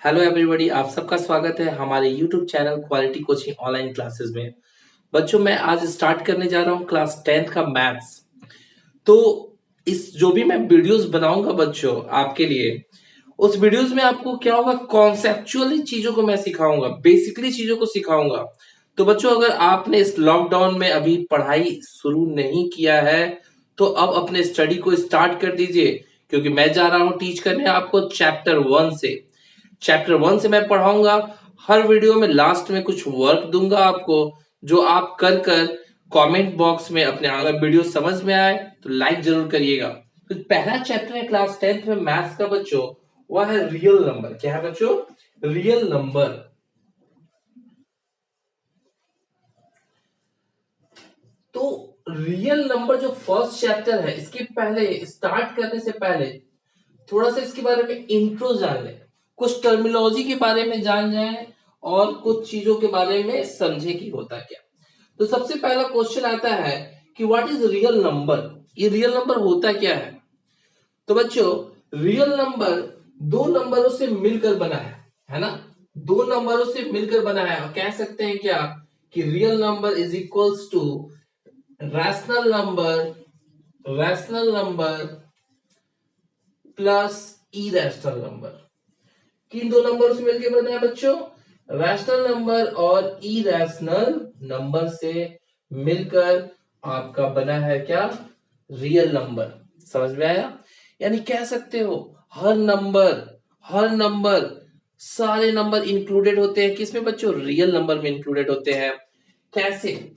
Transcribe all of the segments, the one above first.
Hello everybody, आप सबका स्वागत है हमारे YouTube channel quality coaching online classes में। बच्चों, मैं आज स्टार्ट करने जा रहा हूँ क्लास 10th का मैथ्स। तो इस जो भी मैं वीडियोस बनाऊंगा बच्चों आपके लिए, उस वीडियोस में आपको क्या होगा, कॉन्सेप्चुअली चीजों को मैं सिखाऊंगा, बेसिकली चीजों को सिखाऊंगा। तो बच्चों, अगर आपने इस लॉकडाउन में अभी पढ़ाई शुरू नहीं किया है तो अब अपने स्टडी को स्टार्ट कर दीजिए, क्योंकि मैं जा रहा हूँ टीच करने आपको चैप्टर 1 से मैं पढ़ाऊंगा। हर वीडियो में लास्ट में कुछ वर्क दूंगा आपको, जो आप कर कर कमेंट बॉक्स में अपने, अगर वीडियो समझ में आए तो लाइक जरूर करिएगा। तो पहला चैप्टर है क्लास 10th में मैथ्स का बच्चों, वह है रियल नंबर। क्या है बच्चों? Real number. तो रियल नंबर जो फर्स्ट चैप्टर है, इसके पहले स्टार्ट करने से पहले थोड़ा सा इसके बारे में इंट्रो जान लें, कुछ टर्मिनोलॉजी के बारे में जान जाएं और कुछ चीजों के बारे में समझे कि होता क्या। तो सबसे पहला क्वेश्चन आता है कि व्हाट इज रियल नंबर। ये रियल नंबर होता क्या है? तो बच्चों, रियल नंबर दो नंबरों से मिलकर बना है ना? दो नंबरों से मिलकर बना है, और कह सकते हैं क्या कि real number is equals to rational number plus irrational number. किन दो नंबर से मिलकर बना है बच्चों? रैशनल नंबर और इरेशनल नंबर से मिलकर आपका बना है क्या? Real number. समझ में आया? यानी कह सकते हो हर नंबर सारे नंबर इंक्लूडेड होते हैं किसमें बच्चों? रियल नंबर में इंक्लूडेड होते हैं। कैसे?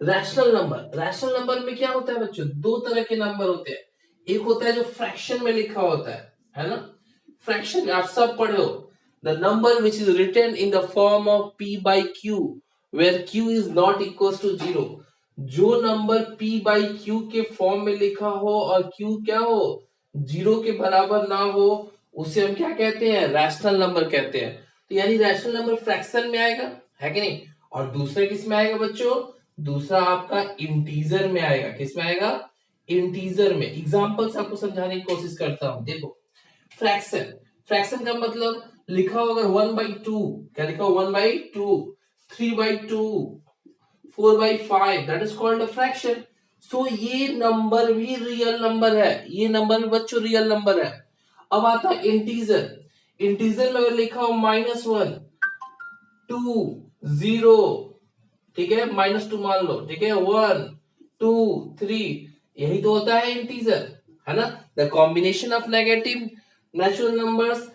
रैशनल नंबर में क्या होता है बच्चों? दो तरह के नंबर होते हैं। एक होता है जो फ्रैक्शन में लिखा होता है ना? फ्रैक्शन आप सब पढ़े हो। The number which is written in the form of p by q where q is not equals to 0। जो नंबर p by q के फॉर्म में लिखा हो और q क्या हो, 0 के बराबर ना हो, उसे हम क्या कहते हैं? रैशनल नंबर कहते हैं। तो यानी रैशनल नंबर फ्रैक्शन में आएगा, है कि नहीं? और दूसरा किस में आएगा बच्चों? दूसरा आपका इंटीजर में आएगा। किस में आएगा? इंटीजर में। एग्जांपल्स आपको समझाने की कोशिश करता हूं। देखो, फ्रैक्शन फ्रैक्शन का मतलब लिखा होगा 1/2। क्या लिखा हो? 1/2, 3/2, 4/5, that is called a fraction. So ये नंबर भी रियल नंबर है, ये नंबर भी बच्चों रियल नंबर है। अब आता है इंटीजर। इंटीजर में अगर लिखा हो -1, 2, 0, ठीक है, -2 मान लो, ठीक है, 1, 2, 3, यही तो होता है इंटीजर, है ना? The combination of negative natural numbers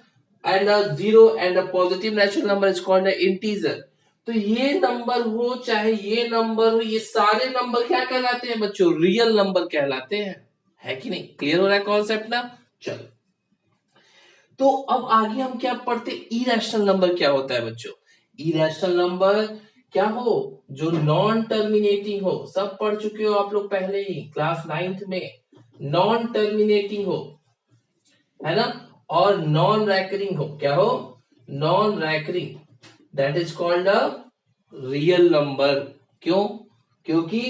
and a zero and a positive natural number is called a integer. तो ये नंबर हो चाहे ये नंबर हो, ये सारे नंबर क्या कहलाते हैं बच्चों? रियल नंबर कहलाते हैं। है कि नहीं? क्लियर हो रहा है कॉन्सेप्ट ना? चलो, तो अब आगे हम क्या पढ़ते? इरेशनल नंबर क्या होता है बच्चों? इरेशनल नंबर क्या हो? जो नॉन टर्मिनेटिंग हो। सब पढ़ चुके हो आप लोग पहले ही क्लास 9th में। नॉन टर्मिनेटिंग हो, है ना? और नॉन रैकरिंग हो। क्या हो? Non recurring, that is called a real number. क्यों? क्योंकि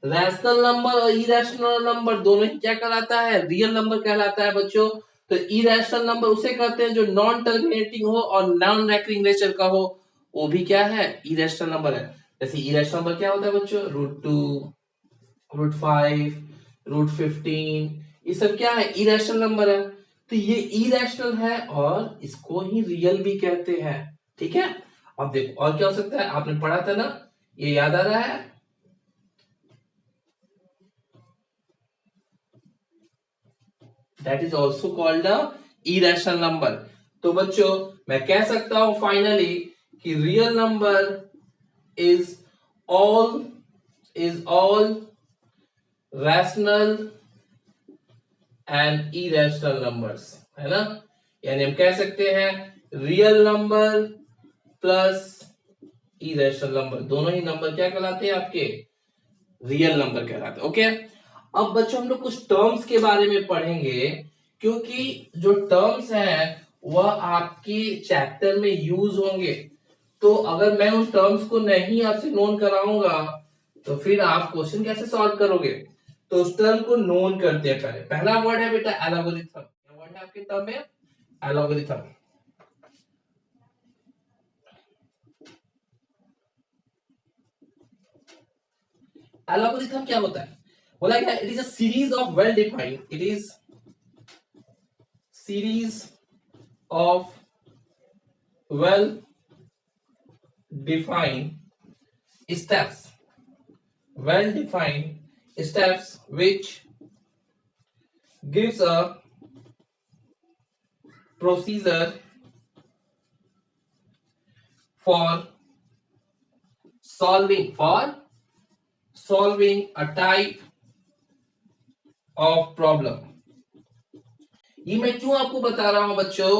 रैशनल नंबर और इरेशनल नंबर दोनों ही क्या कहलाता है? रियल नंबर कहलाता है बच्चों। तो इरेशनल नंबर उसे कहते हैं जो नॉन टर्मिनेटिंग हो और नॉन रैकरिंग नेचर का हो, वो भी क्या है? इरेशनल नंबर है। जैसे इरेशनल नंबर क्या होता है बच्चों? √2, √5, √15, ये सब क्या है? इरेशनल नंबर है। तो ये इरेशनल है और इसको ही रियल भी कहते हैं। ठीक है? अब देखो और क्या हो सकता है, आपने पढ़ा था ना, ये याद आ रहा है? That is also called a irrational number. तो बच्चों, मैं कह सकता हूं फाइनली कि real number is all is all rational and irrational numbers, है ना? यानी हम कह सकते हैं real number plus irrational number, दोनों ही नंबर क्या कहलाते हैं? आपके रियल नंबर कहलाते हैं। ओके, अब बच्चों हम लोग कुछ टर्म्स के बारे में पढ़ेंगे, क्योंकि जो टर्म्स हैं वह आपके चैप्टर में यूज होंगे। तो अगर मैं उन टर्म्स को नहीं आपसे नोन कराऊंगा तो फिर आप क्वेश्चन कैसे सॉल्व करोगे? तो उस टर्म को नोन करते हैं। पहले पहला वर्ड है बेटा एल्गोरिथम। क्या वर्ड है आपके टर्म में? एल्गोरिथम। एल्गोरिथम क्या होता है? बोला गया it is a series of well defined, it is series of well defined steps, well defined steps which gives a procedure for solving a type of problem। ये मैं क्यों आपको बता रहा हूं बच्चों?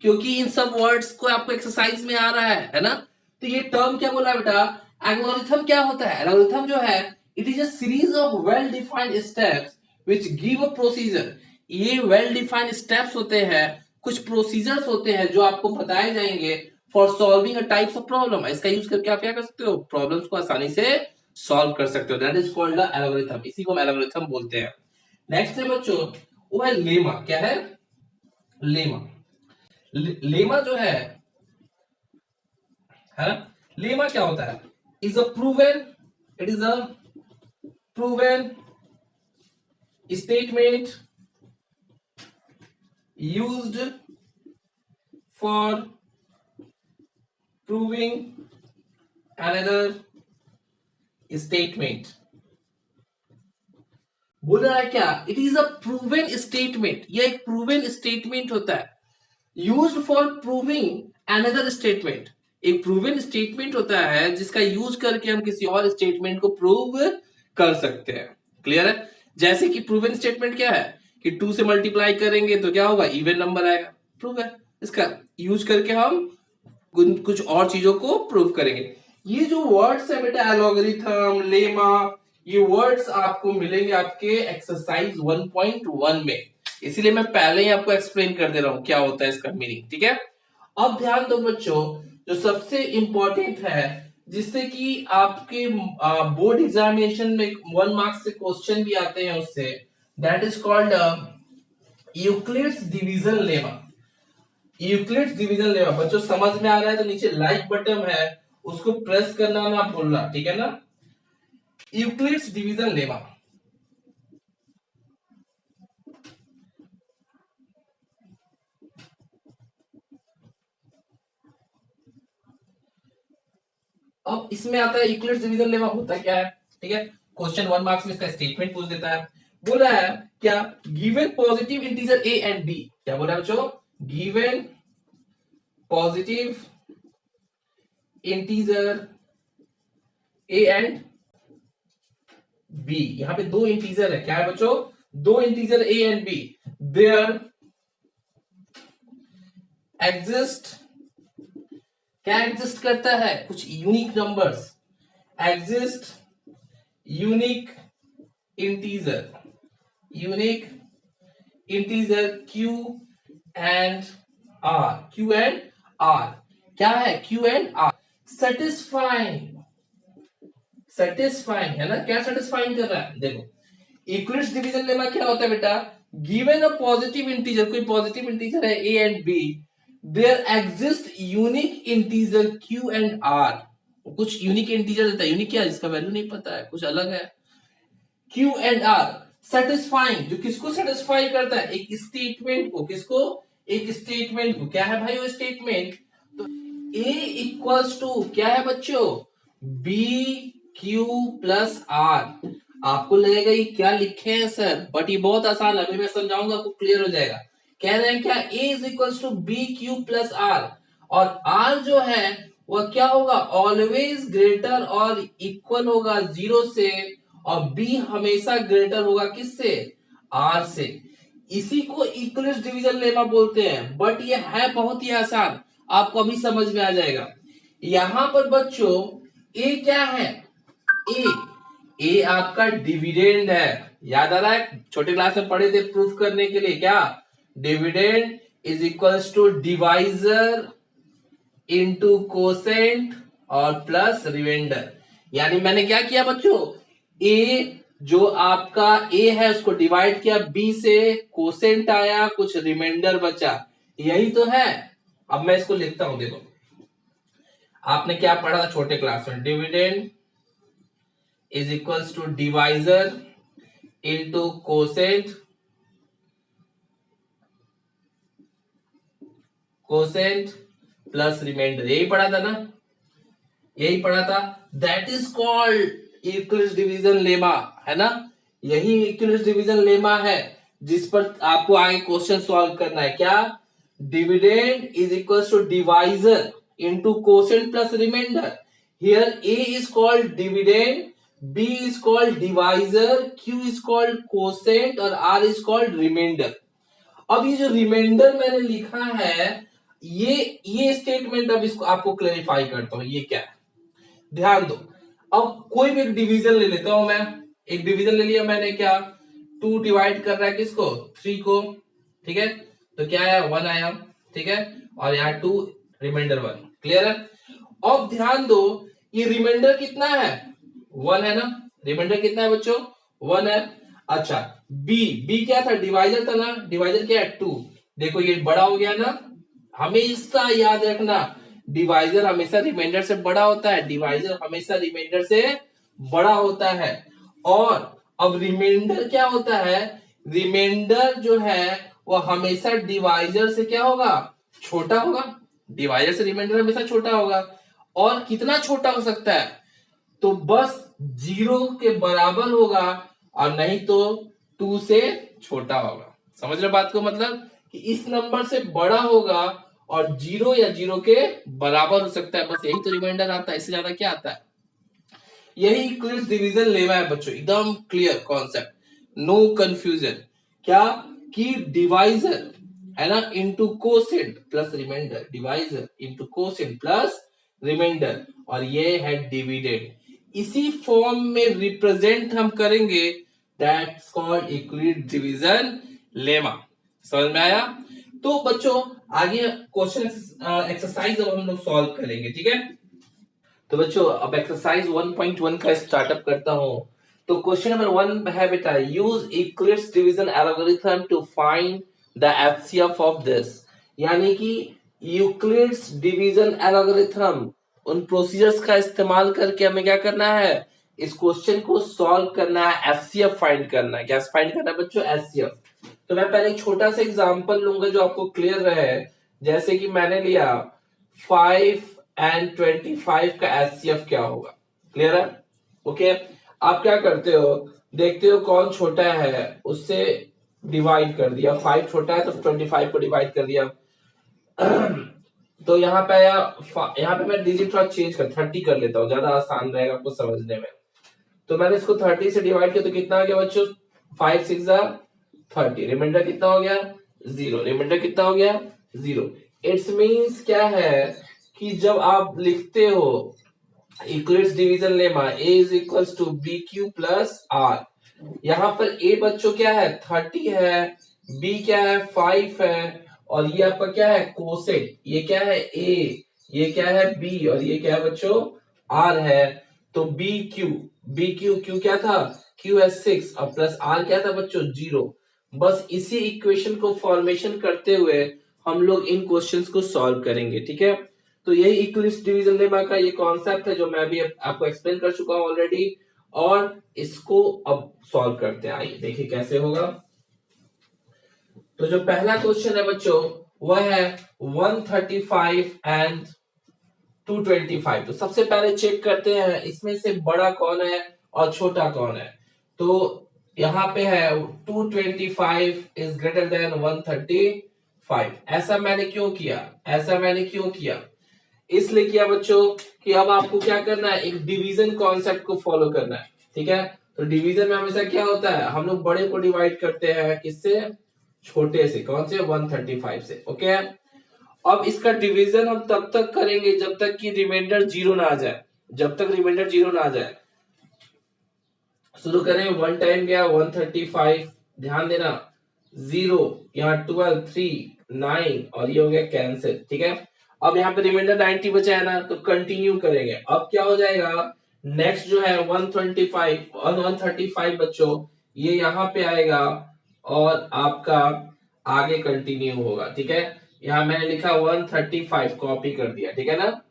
क्योंकि इन सब वर्ड्स को आपको एक्सरसाइज में आ रहा है ना? तो ये टर्म क्या बोला बेटा? एल्गोरिथम क्या होता है? एल्गोरिथम जो है it is a series of well defined steps which give a procedure. ये वेल डिफाइंड स्टेप्स होते हैं, कुछ प्रोसीजर्स होते हैं जो आपको बताए जाएंगे for solving a types of problem. इसका यूज करके आप क्या कर सकते हो? प्रॉब्लम्स को आसानी से सॉल्व कर सकते हो। That is called the algorithm. इसी को हम एल्गोरिथम बोलते हैं। नेक्स्ट है बच्चों, वो है लेमा। क्या है? लेमा। लेमा जो है ना, लेमा क्या होता है? Is a proven, it is a proven statement used for proving another statement. बोल रहा है क्या? It is a proven statement. यह एक प्रूवन स्टेटमेंट होता है used for proving another statement. एक प्रूवन स्टेटमेंट होता है जिसका यूज करके हम किसी और स्टेटमेंट को प्रूव कर सकते हैं। क्लियर है? जैसे कि प्रूवन स्टेटमेंट क्या है कि 2 से मल्टीप्लाई करेंगे तो क्या होगा? इवन नंबर आएगा। प्रूव है। इसका यूज करके हम कुछ और चीजों को प्रूव करेंगे। ये जो वर्ड्स है बेटा एल्गोरिथम, लेमा, ये वर्ड्स आपको मिलेंगे आपके एक्सरसाइज 1.1 में। इसीलिए मैं पहले ही आपको एक्सप्लेन कर दे रहा हूं क्या होता है इसका मीनिंग। ठीक है? अब ध्यान दो बच्चों, जो सबसे इंपॉर्टेंट है जिससे कि आपके बोर्ड एग्जामिनेशन में 1 मार्क्स से क्वेश्चन भी आते हैं उससे, that is called Euclid's division lemma. Euclid's division lemma बच्चों समझ में आ रहा है तो नीचे लाइक बटन है उसको प्रेस करना ना भूलना। ठीक है ना? Euclid's division lemma. अब इसमें आता है यूक्लिड्स डिवीजन लेमा होता क्या है? ठीक है? क्वेश्चन 1 मार्क्स में इसका स्टेटमेंट पूछ देता है। बोला है क्या? Given positive integer A and B. क्या बोला बच्चों? Given positive integer A and B. यहां पे दो इंटीजर है। क्या है बच्चों? दो integer A and B. There exist, क्या एग्जिस्ट करता है? कुछ unique numbers. Exist unique integer, unique integer Q and R। Q and R क्या है? Q and R satisfying, satisfying है ना? क्या सेटिस्फाइंग कर रहा है? देखो इक्विलिब्रियम डिवीजन लेमा क्या होता है बेटा? गिवन अ पॉजिटिव इंटीजर, कोई पॉजिटिव इंटीजर है a and b, there exist unique integer Q and R। कुछ यूनिक इंटीजर देता है। यूनिक क्या है? जिसका वैल्यू नहीं पता है, कुछ अलग है। Q एंड R सेटिस्फाइंग, जो किसको सेटिस्फाई करता है? एक स्टेटमेंट को। किसको? एक स्टेटमेंट को। क्या है भाई वो स्टेटमेंट? तो A इक्वल्स टू क्या है बच्चों? B Q plus R। आपको लगेगा ये क्या लिखे हैं सर, बट ये बहुत आसान है, अभी मैं समझाऊंगा आपको क्लियर हो जाएगा। कह रहे हैं क्या? A is equals to B Q plus R, और R जो है वह क्या होगा? ऑलवेज ग्रेटर और इक्वल होगा 0 से, और B हमेशा ग्रेटर होगा किससे? R से। इसी को इक्विलिब्रियम डिवीजन लेमा बोलते हैं। बट ये है बहुत ही आसान, आपको अभी समझ में आ जाएगा। यहां पर बच्चों ए क्या है? ए आपका डिविडेंड है। याद आ रहा है? छोटे क्लास में पढ़े थे प्रूफ करने के लिए। क्या? Dividend is equals to divisor into quotient और प्लस रिमाइंडर। यानी मैंने क्या किया बच्चों? ए जो आपका ए है उसको डिवाइड किया बी से, कोसेंट आया, कुछ रिमाइंडर बचा, यही तो है। अब मैं इसको लिखता हूं, देखो आपने क्या पढ़ा था छोटे क्लास में, dividend is equals to divisor into quotient, quotient plus remainder, यही पढ़ा था ना, यही पढ़ा था। That is called equilibrium division lemma, है ना, यही इक्विलिब्रियम डिवीजन लेमा है जिस पर आपको आगे क्वेश्चन सॉल्व करना है। क्या, dividend is equals to divisor into quotient plus remainder. Here A is called dividend, B is called divisor, Q is called quotient और आर इज कॉल्ड रिमाइंडर। अब ये जो रिमाइंडर मैंने लिखा है, ये स्टेटमेंट अब इसको आपको क्लेरिफाई करता हूं, ये क्या है, ध्यान दो। अब कोई भी एक डिवीजन ले लेता हूं मैं, एक डिवीजन ले लिया मैंने, क्या, 2 डिवाइड कर रहा है किसको, 3 को, ठीक है, तो क्या आया, 1 आया, ठीक है, और यहाँ 2 रिमाइंडर 1, क्लियर है। अब ध्यान दो, ये रिमाइंडर कितना है, 1 है ना, रिमाइंडर कितना है बच्चों, 1 है। अच्छा, बी क्या था, डिवाइजर था ना, डिवाइजर क्या है, 2, देखो ये बड़ा हो गया ना, हमेशा याद रखना डिवाइजर हमेशा रिमाइंडर से बड़ा होता है, डिवाइजर हमेशा रिमाइंडर से बड़ा होता है। और अब रिमाइंडर क्या होता है, रिमाइंडर जो है वो हमेशा डिवाइजर से क्या होगा, छोटा होगा, डिवाइजर से रिमाइंडर हमेशा छोटा होगा। और कितना छोटा हो सकता है, तो बस 0 के बराबर होगा, और नहीं तो 2 से छोटा होगा। समझ रहे बात को, मतलब कि इस नंबर से बड़ा होगा और 0 या 0 के बराबर हो सकता है, बस यही तो रिमाइंडर आता है, इससे ज्यादा क्या आता है। यही इक्विलिब्रियम डिवीजन लेमा है बच्चों, एकदम क्लियर कॉन्सेप्ट, नो कंफ्यूजन। क्या, कि डिवाइजर है ना into quotient plus remainder, divisor into quotient plus remainder, और ये है डिविडेंड, इसी फॉर्म में रिप्रेजेंट हम करेंगे, that's called equilibrium division lemma. समझ में आया। तो बच्चों आगे क्वेश्चन एक्सरसाइज अब हम लोग सॉल्व करेंगे, ठीक है। तो बच्चों अब एक्सरसाइज 1.1 का स्टार्टअप करता हूं। तो क्वेश्चन नंबर 1 है बेटा, use Euclid's division algorithm to find the HCF of this, यानी कि यूक्लिड्स डिवीजन एल्गोरिथम, उन प्रोसीजर्स का इस्तेमाल करके हमें क्या करना है, इस क्वेश्चन को सॉल्व करना है, एचसीएफ फाइंड करना है। क्या फाइंड करना है बच्चों, एचसीएफ। तो मैं पहले एक छोटा सा एग्जांपल लूंगा जो आपको क्लियर रहे, जैसे कि मैंने लिया 5 एंड 25 का एचसीएफ क्या होगा, क्लियर है, ओके। आप क्या करते हो, देखते हो कौन छोटा है उससे डिवाइड कर दिया, 5 छोटा है तो 25 को डिवाइड कर दिया। तो यहाँ पे आया, यहाँ पे मैं डिजिट थोड़ा चेंज कर 30 कर लेता हूँ, ज्यादा आसान रहेगा आपको समझने में। तो मैंने इसको 30 से डिवाइड किया तो कितना आ गया बच्चों, 5 6 30, रिमाइंडर कितना हो गया, 0, रिमाइंडर कितना हो गया, 0। इट्स मींस क्या है कि जब आप लिखते हो equilibrium division lemma, A is equals to B Q plus R, यहाँ पर ए बच्चों क्या है, 30 है, बी क्या है, 5 है, और ये आपका क्या है, कोसेट, ये क्या है, ए, ये क्या है, बी, और ये क्या है बच्चों, आर है। तो बी क्यू, क्यू क्या था, क्यू है 6, और प्लस आर क्या था बच्चों, 0। बस इसी इक्वेशन को फॉर्मेशन करते हुए हम लोग इन क्वेश्चंस को सॉल्व करेंगे, ठीक है। तो यही इक्विलिब्रियम डिवीजन लेमा का ये कॉन्सेप्ट है जो मैं भी आपको एक्सप्लेन कर चुका हूं ऑलरेडी, और इसको अब सॉल्व करते हैं, आइए देखिए कैसे होगा। तो जो पहला क्वेश्चन है बच्चों वह है 135 एंड 225। तो सबसे पहले चेक करते हैं इसमें से बड़ा कौन है और छोटा कौन है। तो यहाँ पे है 225 इज ग्रेटर देन 135। ऐसा मैंने क्यों किया, इसलिए किया बच्चों कि अब आपको क्या करना है, एक डिवीजन कॉन्सेप्ट को फॉलो करना है, ठीक है। तो डिवीजन में हमेशा क्या होता है, हम लोग बड़े को डिवाइड करते हैं किससे, छोटे से, कौन से, 135 से, ओके। अब इसका डिवीजन हम तब तक करेंगे जब तक कि रिमाइंडर 0 ना आ जाए, शुरू करें, 1 टाइम गया 135, ध्यान देना 0, यहाँ 12 3 9, और ये हो गया कैंसिल, ठीक है। अब यहाँ पे रिमाइंडर 90 बचा है ना, तो कंटिन्यू करेंगे। अब क्या हो जाएगा, नेक्स्ट जो है 125 और 135 बच्चों, ये यहाँ पे आएगा और आपका आगे कंटिन्यू होगा। ठीक है, यहाँ मैंने लिखा 135 कॉपी कर दिया। ठीक है ना,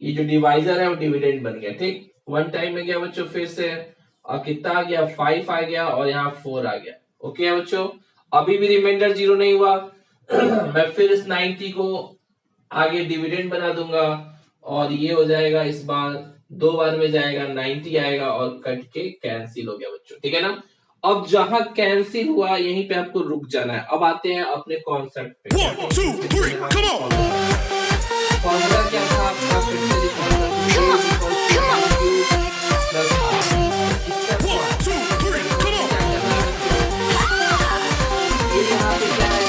ये जो डिवाइजर है वो डिविडेंड बन गया। ठीक, वन टाइम में गया बच्चों फिर से, और कितना आ गया 5 आ गया और यहाँ 4 आ गया। ओके है बच्चों, अभी भी रिमाइंडर जीरो नहीं हुआ मैं फिर इस 90 को आगे डिविडेंड बना दूंगा और ये हो जाएगा, इस बार 2 बार में जाएगा 90 आएगा और कट के कैंसिल हो गया बच्चों। ठीक है ना, अब जहां कैंसिल हुआ यहीं पे आपको रुक जाना है। अब आते हैं अपने कॉन्सेप्ट पे। 1 2 3 कम ऑन। फॉर्मूला क्या था आपका, फिर से लिखूंगा, यहाँ पे क्या है,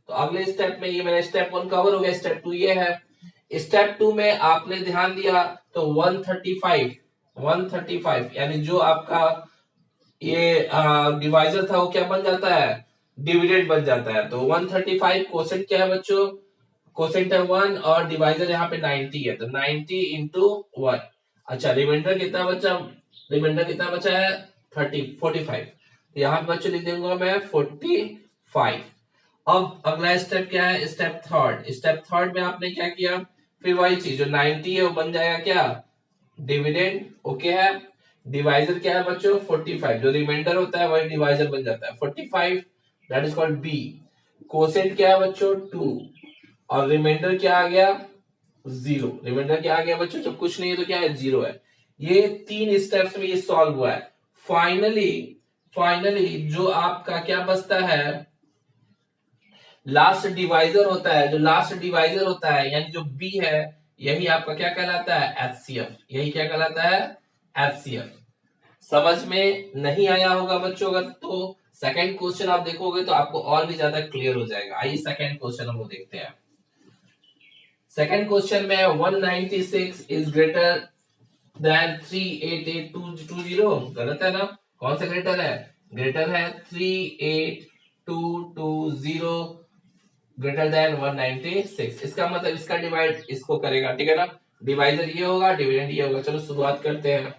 तो अगले स्टेप में ये मेरा स्टेप 1 कवर हो गया, स्टेप 2 ये है। स्टेप 2 में आपने ध्यान दिया तो 135 यानी जो आपका ये डिवाइजर था वो क्या बन जाता है, डिविडेंड बन जाता है। तो 135 कोसेंट क्या है बच्चों, कोसेंट है 1 और डिवाइजर यहाँ पे 90 है, तो 90 इंटू 1। अच्छा, रिमाइंडर कितना बचा, रिमाइंडर कितना बचा है 45। तो यहाँ पे बच्चों लिख दूंगा मैं 45। अब अगला स्टेप क्या है, स्टेप थर्ड। स्टेप थर्ड में आपने क्या किया, फिर वही चीज जो 90 है वो बन जाएगा क्या, डिविडेंड। ओके है, डिवाइजर क्या है बच्चों 45, जो रिमाइंडर होता है वही डिवाइजर बन जाता है 45, that is called B. Quotient क्या है बच्चों 2 और रिमाइंडर क्या आ गया 0। रिमाइंडर क्या आ गया बच्चों, जब कुछ नहीं है तो क्या है 0 है। ये 3 स्टेप्स में ये सॉल्व हुआ है। फाइनली जो आपका क्या बचता है, लास्ट डिवाइजर होता है, जो लास्ट डिवाइजर होता है यानी जो बी है, यही आपका क्या कहलाता है एचसीएफ। यही क्या कहलाता है एचसीएफ। समझ में नहीं आया होगा बच्चों अगर तो सेकंड क्वेश्चन आप देखोगे तो आपको और भी ज्यादा क्लियर हो जाएगा। आइए सेकंड क्वेश्चन हम देखते हैं। सेकंड क्वेश्चन में 196 इज ग्रेटर देन 38820। गलत है ना, कौन सा ग्रेटर है, ग्रेटर है 38220 ग्रेटर देन 196। इसका मतलब इसका डिवाइड इसको करेगा। ठीक है ना, डिवाइजर ये होगा, डिविडेंड ये होगा। चलो शुरुआत करते हैं।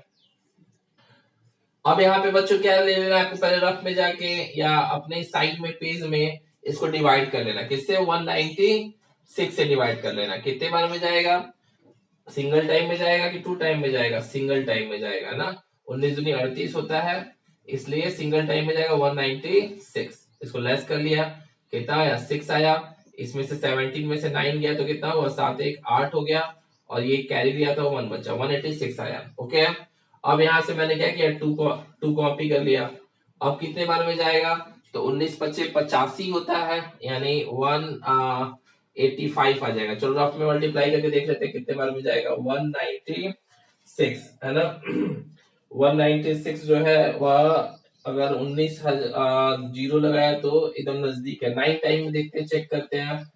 अब यहाँ पे बच्चों क्या ले लेना है आपको, पहले रफ में जाके या अपने साइड में पेज में इसको डिवाइड कर लेना। किससे, 196 से डिवाइड कर लेना। कितने बार में जाएगा, सिंगल टाइम में जाएगा कि 2 टाइम में जाएगा, सिंगल टाइम में जाएगा ना। 19 दूनी 38 होता है, इसलिए सिंगल टाइम में जाएगा 196। इसको लेस कर लिया, कितना आया 6 आया। इसमें से 17 में से 9 गया तो कितना हुआ 7 1 8 हो गया, और ये कैरी दिया था 1 बचा, 186 आया। ओके, अब यहाँ से मैंने क्या किया 2 कॉपी कर लिया। अब कितने बार में जाएगा, तो 19 25 85 होता है, यानी 185 आ जाएगा। चलो रफ में मल्टीप्लाई करके देख लेते हैं कितने बार में जाएगा, 196 है ना 196 जो है वह अगर 19 जीरो लगाया तो एकदम नजदीक है। 9 टाइम में देखते हैं, चेक करते हैं।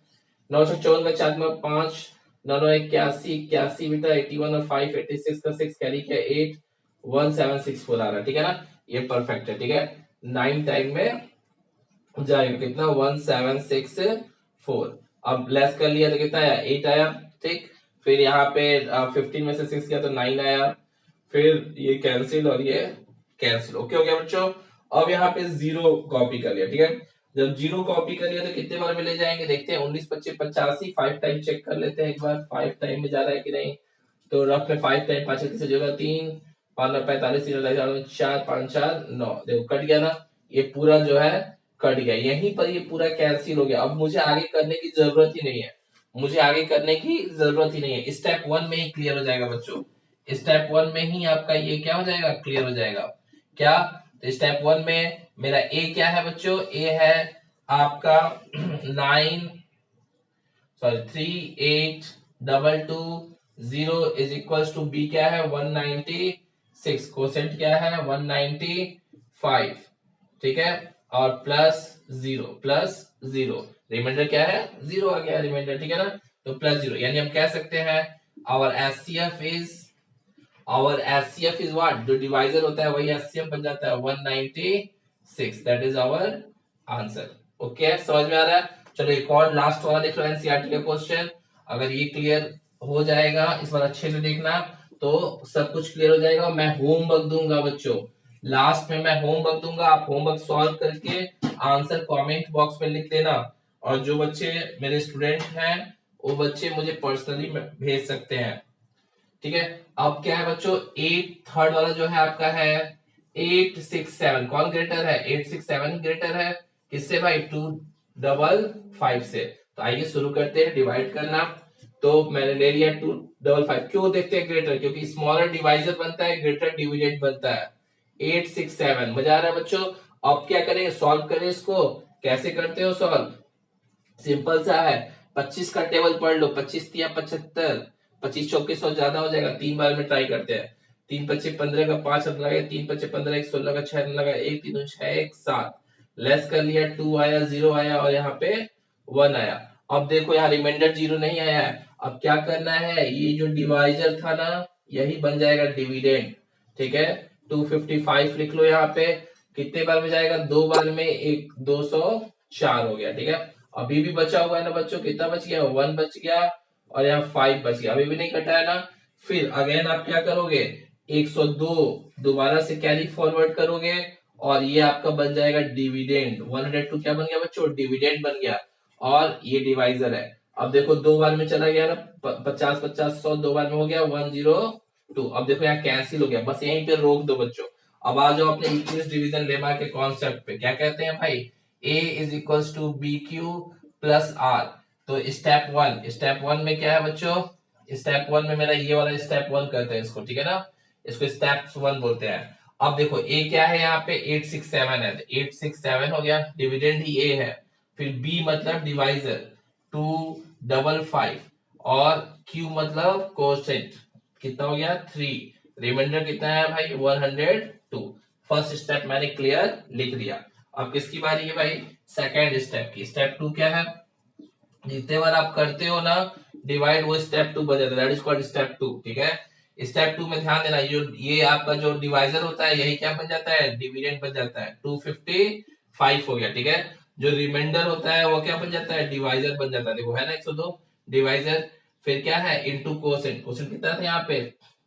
954 का 4 में 5, 9 81 81 बेटा 81 और 5 86 का 6 कैरी किया 8 1764 आ रहा है। ठीक है ना, ये परफेक्ट है। ठीक है, 9 टाइम में जाएगा कितना 1764। अब लेस कर लिया तो कितना आया 8 आया। ठीक, फिर यहाँ पे 15 में से 6 किया तो 9 आया, फिर ये कैंसिल और ये कैंसिल। ओके हो गया बच्चों। अब यहाँ पे 0 कॉपी कर लिया। ठीक है, जब 0 कॉपी कर लिया तो कितने बार में ले जाएंगे, देखते हैं। 19 25 85 5 टाइम चेक कर लेते हैं एक बार, 5 टाइम में जा रहा है कि नहीं। तो रफ में 5 टाइम 5 से जगह 3 5 45 4 5 4 9, देखो कट गया ना, ये पूरा जो है कट गया। यहीं पर ये पूरा कैंसिल हो गया। अब मुझे आगे करने की जरूरत ही नहीं है, मुझे आगे करने की जरूरत ही नहीं है। स्टेप 1 में ही क्लियर हो जाएगा बच्चों, स्टेप 1 में ही आपका ये क्या हो जाएगा, क्लियर हो जाएगा। क्या, तो स्टेप 1 में मेरा ए क्या है बच्चों, ए है आपका 38220 इज इक्वल्स टू बी क्या है 196, कोसेंट क्या है 195। ठीक है, और प्लस 0 प्लस 0, रिमाइंडर क्या है, 0 आ गया रिमाइंडर, ठीक है ना। तो +0 यानी हम कह सकते हैं आवर एचसीएफ इज व्हाट, जो डिवाइजर होता है वही एचसीएफ बन जाता है 196, that is our answer. Okay, समझ में आ रहा है। चलो एक और लास्ट वाला देख लो एनसीईआरटी का क्वेश्चन। अगर ये क्लियर हो जाएगा, इस बार अच्छे से देखना, तो सब कुछ क्लियर हो जाएगा। मैं होमवर्क दूंगा बच्चों, लास्ट में मैं होमवर्क दूंगा, आप होमवर्क सॉल्व करके आंसर कमेंट बॉक्स में लिख देना। और जो बच्चे मेरे स्टूडेंट हैं वो बच्चे मुझे पर्सनली भेज सकते हैं, ठीक है। अब क्या है बच्चों, 8 थर्ड वाला जो है आपका है 867, कौन ग्रेटर है, 867 ग्रेटर है किससे भाई, 255 से। तो आइए शुरू करते हैं डिवाइड करना। तो मैंने ले लिया 255, क्यों देखते हैं ग्रेटर, क्योंकि स्मॉलर डिवाइजर बनता है, ग्रेटर डिविडेंड बनता है। 867, मजा आ रहा है बच्चों। अब क्या करेंगे, सॉल्व करें इसको। कैसे करते हो सॉल्व, सिंपल सा है, 25 का टेबल पढ़ लो, 25 तिया 75, 25 चौके 100 ज्यादा हो जाएगा, 3 बार में ट्राई करते हैं। 3 पच्चे 15 का 5 रन लगा, 3 पच्चे 15, 1 16 का 6 रन लगा, 1 3 6 1 7, लेस कर लिया, 2 आया, 0 आया और यहाँ पे 1 आया। अब देखो यहाँ रिमाइंडर 0 नहीं आया है। अब क्या करना है, ये जो डिवाइजर था ना यही बन जाएगा डिविडेंड, ठीक है। 255 लिख लो यहाँ पे, कितने बार में जाएगा, 2 बार में, 204 हो गया, ठीक है। अभी भी बचा हुआ है ना बच्चों, कितना बच गया, 1 बच गया और यहाँ 5 बच गया, अभी भी नहीं कटा है ना। फिर अगेन आप क्या करोगे, 102 दोबारा से कैरी फॉरवर्ड करोगे और ये आपका बन जाएगा डिविडेंड। 102 क्या बन गया बच्चों, डिविडेंड बन गया। और ये डिवाइजर है। अब देखो 2 बार में चला गया ना, 50 50 100 2 बार में हो गया 102। अब देखो यहाँ कैंसिल हो गया, बस यहीं पे रोक दो बच्चों। अब आ जाओ अपने इक्विवेलेंस डिवीजन लेमा के कॉन्सेप्ट पे। क्या कहते हैं भाई, A is equals to B Q plus R. तो स्टेप वन में क्या है बच्चों, स्टेप वन में मेरा ये वाला स्टेप वन करते हैं इसको, ठीक है ना, इसको स्टेप वन बोलते हैं। अब देखो ए क्या है, यहाँ पे 867 है, 867 हो गया, डिविडेंड ही ए है। फिर बी मतलब डिवाइजर 255 और क्यू मतलब कोसेंट, कितना हो गया 3, रिमाइंडर कितना है भाई 102। फर्स्ट स्टेप मैंने क्लियर लिख दिया। अब किसकी बारी है भाई, सेकेंड स्टेप की। स्टेप टू क्या है, जितने बार आप करते हो ना डिवाइड, वो स्टेप टू बन जाता है, that is called step two, ठीक है। स्टेप टू में ध्यान देना, ये आपका जो डिवाइजर होता है यही क्या बन जाता है, डिविडेंड बन जाता है, 255 हो गया, ठीक है। जो रिमाइंडर होता है वो क्या बन जाता है, डिवाइजर बन जाता है, देखो है ना 102 डिवाइजर। फिर क्या है, इनटू कोसेंट, कोसेंट कितना था यहाँ पे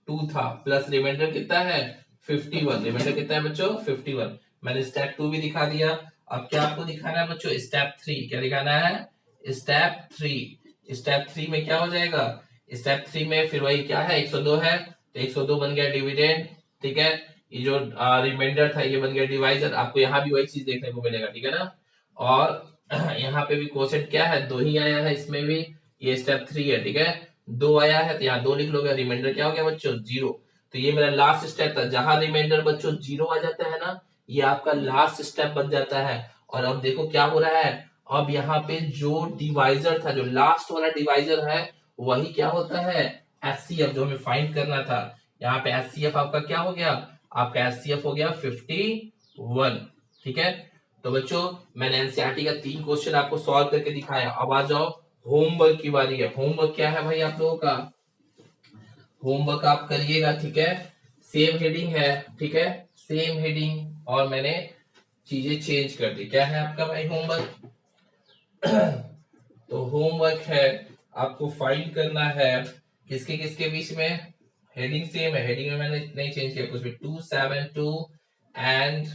2 था, प्लस रिमाइंडर कितना है 51, रिमाइंडर कितना है बच्चों 51। मैंने स्टेप टू भी दिखा दिया। अब क्या आपको दिखाना है बच्चों, स्टेप थ्री, क्या दिखाना है, स्टेप थ्री। स्टेप थ्री में क्या हो जाएगा, स्टेप थ्री में फिर वही क्या है 102 है, तो 102 बन गया डिविडेंड, ठीक है। ये जो रिमाइंडर था ये बन गया डिवाइजर, आपको यहाँ भी वही चीज देखने को मिलेगा, ठीक है ना। और यहाँ पे भी कोसेंट क्या है, 2 ही आया है इसमें भी, ये स्टेप थ्री है, ठीक है। 2 आया है तो यहाँ 2 लिख लोगे, रिमाइंडर क्या हो गया बच्चों 0। तो ये मेरा लास्ट स्टेप था, जहां रिमाइंडर बच्चों 0 आ जाता है ना, ये आपका लास्ट स्टेप बन जाता है। और अब देखो क्या हो रहा है, अब यहाँ पे जो डिवाइजर था, जो लास्ट वाला डिवाइजर है, वही क्या होता है एचसीएफ, जो हमें फाइंड करना था। यहाँ पे एचसीएफ आपका क्या हो गया, आपका एचसीएफ हो गया 51, ठीक है। तो बच्चों मैंने एनसीईआरटी का 3 क्वेश्चन आपको सॉल्व करके दिखाया। अब आ जाओ होमवर्क की बारी है। होमवर्क क्या है भाई आप लोगों का, होमवर्क आप करिएगा, ठीक है। सेम हेडिंग है, ठीक है, सेम हेडिंग, और मैंने चीजें चेंज कर दी। क्या है आपका भाई होमवर्क, तो होमवर्क है आपको फाइंड करना है किसके किसके बीच में, हेडिंग सेम है, हेडिंग में मैंने नहीं चेंज किया कुछ भी, 272 एंड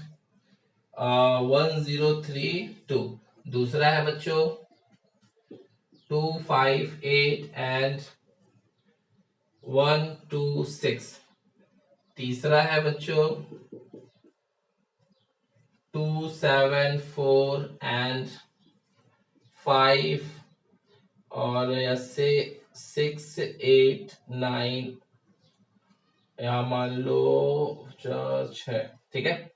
1032। दूसरा है बच्चों 258 एंड 126। तीसरा है बच्चों 274 एंड 5 और ऐसे 689, यहाँ मान लो 6, ठीक है।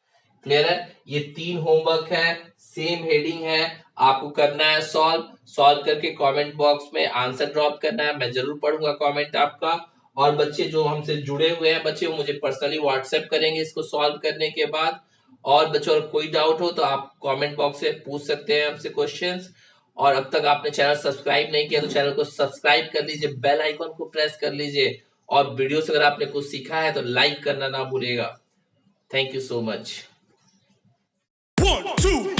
क्लियर है, ये 3 होमवर्क है, सेम हेडिंग है, आपको करना है सॉल्व। सॉल्व करके कमेंट बॉक्स में आंसर ड्रॉप करना है, मैं जरूर पढ़ूंगा कमेंट आपका। और बच्चे जो हमसे जुड़े हुए हैं बच्चे, वो मुझे पर्सनली व्हाट्सएप करेंगे इसको सॉल्व करने के बाद। और बच्चों कोई डाउट हो तो आप कमेंट बॉक्स से पूछ सकते हैं हमसे क्वेश्चंस। और अब तक आपने चैनल सब्सक्राइब नहीं किया तो चैनल को सब्सक्राइब कर लीजिए, बेल आइकन को प्रेस कर लीजिए और वीडियो से अगर आपने कुछ सीखा है तो लाइक करना ना भूलिएगा। Thank you so much. 1 2